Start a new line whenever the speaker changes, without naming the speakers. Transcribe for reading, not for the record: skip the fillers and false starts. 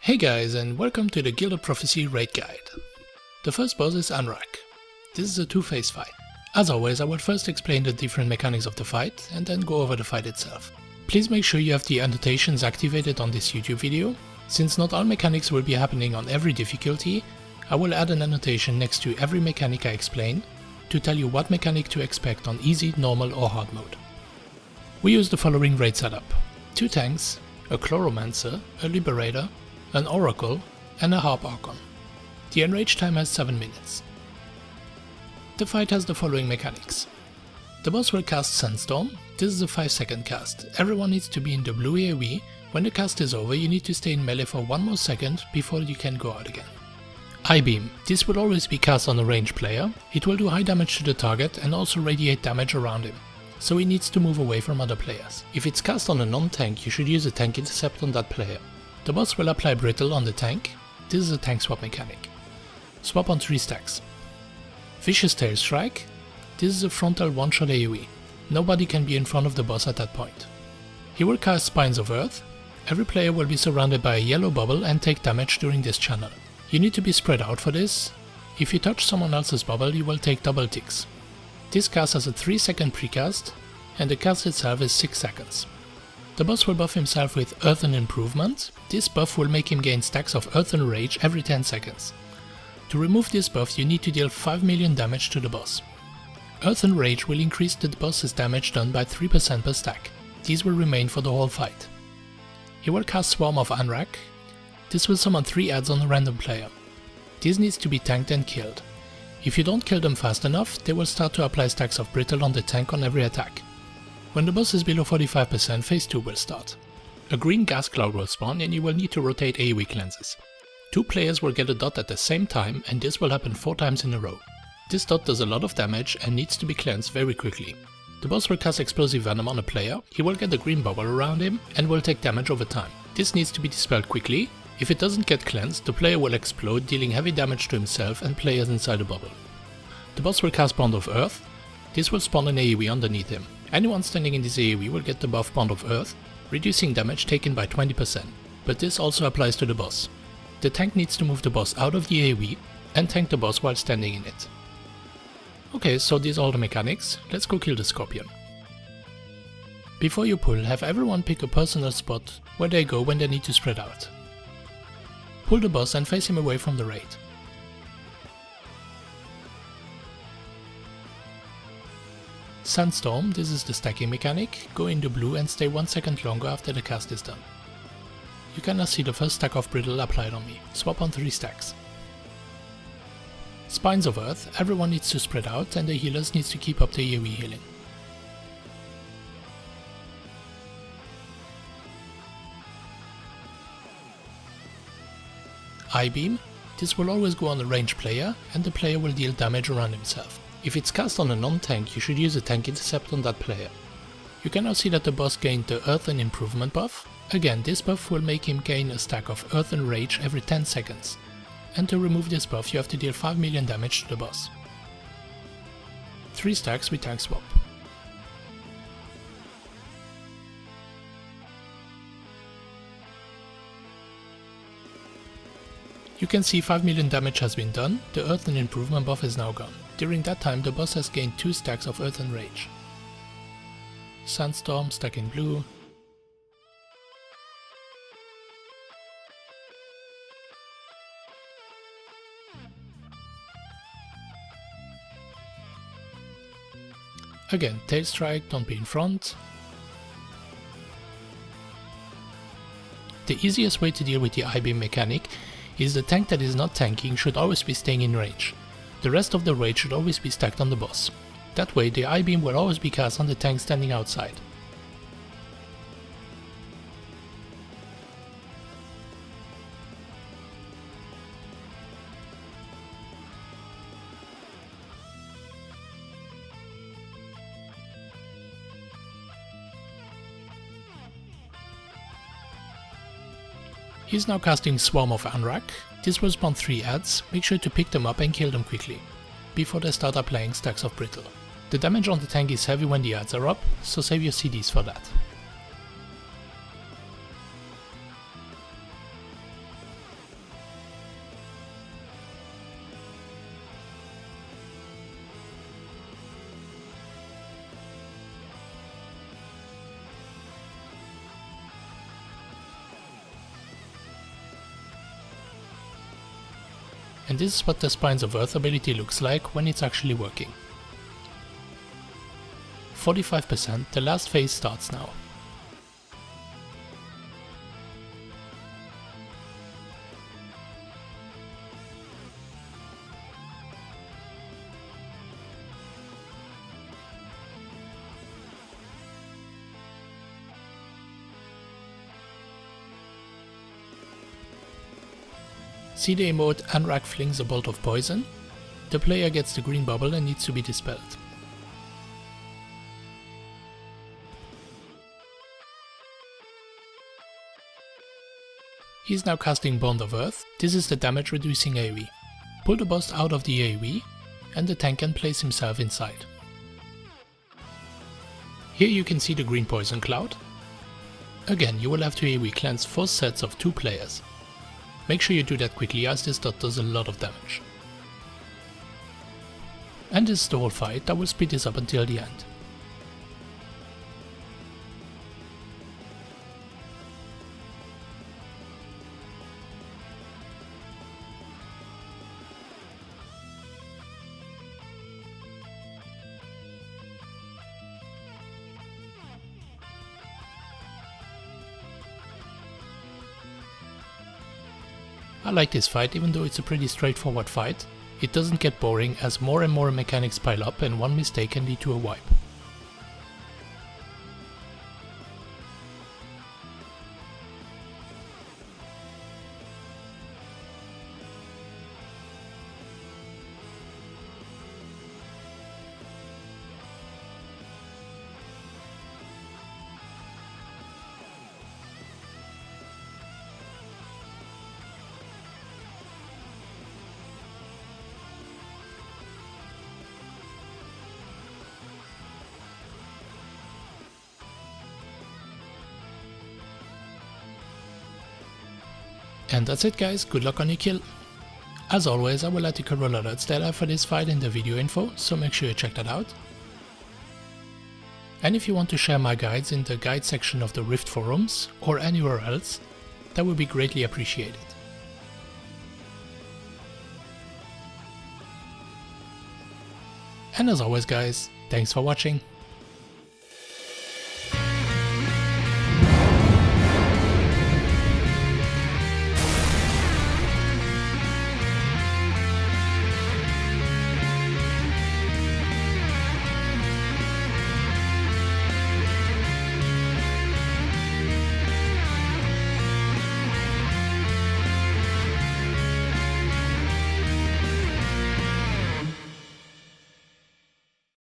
Hey guys, and welcome to the Gilded Prophecy raid guide. The first boss is Anrak. This is a two-phase fight. As always, I will first explain the different mechanics of the fight and then go over the fight itself. Please make sure you have the annotations activated on this YouTube video. Since not all mechanics will be happening on every difficulty, I will add an annotation next to every mechanic I explain to tell you what mechanic to expect on easy, normal or hard mode. We use the following raid setup: 2 tanks, a Chloromancer, a Liberator, an Oracle and a Harp Archon. The enrage time has 7 minutes. The fight has the following mechanics. The boss will cast Sandstorm. This is a 5-second cast. Everyone needs to be in the blue AoE. When the cast is over, you need to stay in melee for 1 more second before you can go out again. I-Beam. This will always be cast on a ranged player. It will do high damage to the target and also radiate damage around him, so he needs to move away from other players. If it's cast on a non-tank, you should use a tank intercept on that player. The boss will apply Brittle on the tank. This is a tank swap mechanic. Swap on 3 stacks. Vicious Tail Strike. This is a frontal one-shot AoE. Nobody can be in front of the boss at that point. He will cast Spines of Earth. Every player will be surrounded by a yellow bubble and take damage during this channel. You need to be spread out for this. If you touch someone else's bubble, you will take double ticks. This cast has a 3-second precast, and the cast itself is 6 seconds. The boss will buff himself with Earthen Improvement. This buff will make him gain stacks of Earthen Rage every 10 seconds. To remove this buff, you need to deal 5 million damage to the boss. Earthen Rage will increase the boss's damage done by 3% per stack. These will remain for the whole fight. He will cast Swarm of Anrak. This will summon 3 adds on a random player. This needs to be tanked and killed. If you don't kill them fast enough, they will start to apply stacks of Brittle on the tank on every attack. When the boss is below 45%, phase 2 will start. A green gas cloud will spawn and you will need to rotate AoE cleanses. 2 players will get a dot at the same time, and this will happen 4 times in a row. This dot does a lot of damage and needs to be cleansed very quickly. The boss will cast Explosive Venom on a player. He will get a green bubble around him and will take damage over time. This needs to be dispelled quickly. If it doesn't get cleansed, the player will explode, dealing heavy damage to himself and players inside the bubble. The boss will cast Bond of Earth. This will spawn an AoE underneath him. Anyone standing in this AoE will get the buff Bond of Earth, reducing damage taken by 20%, but this also applies to the boss. The tank needs to move the boss out of the AoE and tank the boss while standing in it. Okay, so these are all the mechanics. Let's go kill the Scorpion. Before you pull, have everyone pick a personal spot where they go when they need to spread out. Pull the boss and face him away from the raid. Sandstorm, this is the stacking mechanic. Go in the blue and stay 1 second longer after the cast is done. You can now see the first stack of Brittle applied on me. Swap on 3 stacks. Spines of Earth, everyone needs to spread out and the healers needs to keep up the AoE healing. I-Beam, this will always go on a ranged player and the player will deal damage around himself. If it's cast on a non-tank, you should use a tank intercept on that player. You can now see that the boss gained the Earthen Improvement buff. Again, this buff will make him gain a stack of Earthen Rage every 10 seconds. And to remove this buff, you have to deal 5 million damage to the boss. 3 stacks with tank swap. You can see 5 million damage has been done. The Earthen Improvement buff is now gone. During that time, the boss has gained 2 stacks of Earthen Rage. Sandstorm, stack in blue. Again, Tail Strike, don't be in front. The easiest way to deal with the I-Beam mechanic is the tank that is not tanking should always be staying in range. The rest of the raid should always be stacked on the boss. That way the I-Beam will always be cast on the tank standing outside. He's now casting Swarm of Anrak. This will spawn 3 adds. Make sure to pick them up and kill them quickly, before they start applying stacks of Brittle. The damage on the tank is heavy when the adds are up, so save your CDs for that. and this is what the Spines of Earth ability looks like when it's actually working. 45%, the last phase starts now. See the emote Anrak flings a bolt of poison? The player gets the green bubble and needs to be dispelled. He is now casting Bond of Earth. This is the damage reducing AoE. Pull the boss out of the AoE and the tank can place himself inside. Here you can see the green poison cloud. Again, you will have to AoE cleanse 4 sets of 2 players. Make sure you do that quickly as this dot does a lot of damage. And this is the whole fight. I will speed this up until the end. I like this fight, even though it's a pretty straightforward fight. It doesn't get boring as more and more mechanics pile up and one mistake can lead to a wipe. And that's it guys, good luck on your kill. As always, I will add the corral alerts that I have for this fight in the video info, so make sure you check that out. And if you want to share my guides in the guide section of the Rift forums or anywhere else, that would be greatly appreciated. And as always guys, thanks for watching.